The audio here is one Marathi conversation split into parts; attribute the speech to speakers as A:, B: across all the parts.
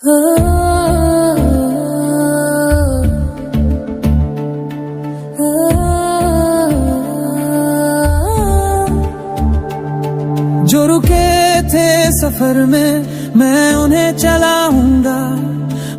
A: जो रुके थे सफर में मैं उन्हें चलाऊंगा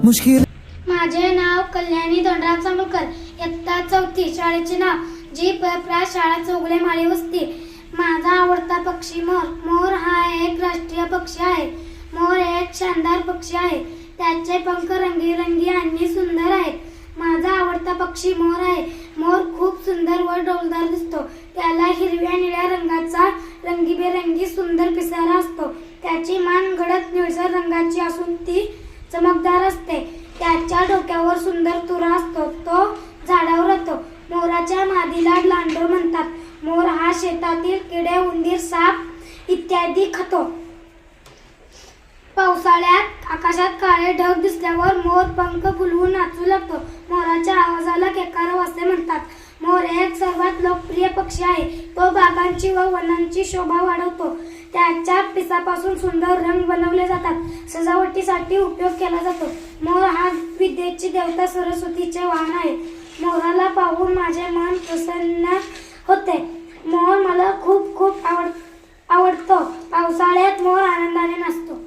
A: मुश्किल।
B: माझे नाव कल्याणी धनराज चांदोरकर, इयत्ता 4थी, शाळेचे नाव जी प्रा शाळा चौगुले माळी वस्ती। माझा आवडता पक्षी मोर। मोर हा एक राष्ट्रीय पक्षी आहे। मोर एक शानदार पक्षी आहे, त्याचे पंख रंगीरंगी आणि सुंदर आहेत। माझा आवडता पक्षी मोर आहे। मोर खूप सुंदर व डौलदार दिसतो, त्याला हिरव्या निळ्या रंगाचा रंगीबेरंगी सुंदर पिसारा असतो। त्याची मान गडद निळसर रंगाची असून ती चमकदार असते। त्याच्या डोक्यावर सुंदर तुरा असतो, तो झाडावर राहतो। मोराच्या मादीला लांडोर म्हणतात। मोर हा शेतातील किडे, उंदीर, साप इत्यादी खातो। पावसाळ्यात आकाशात काळे ढग दिसल्यावर मोर पंख फुलवून नाचू लागतो। मोराच्या आवाजाला केकाराव असे म्हणतात। मोर एक सर्वात लोकप्रिय पक्षी आहे, तो बागांची व वनांची शोभा वाढवतो। त्याच्या पिसापासून सुंदर रंग बनवले जातात, सजावटीसाठी उपयोग केला जातो। मोर हा विद्येची देवता सरस्वतीचे वाहन आहे। मोराला पाहून माझे मन प्रसन्न होते। मोर मला खूप आवडतो। पावसाळ्यात मोर आनंदाने नाचतो।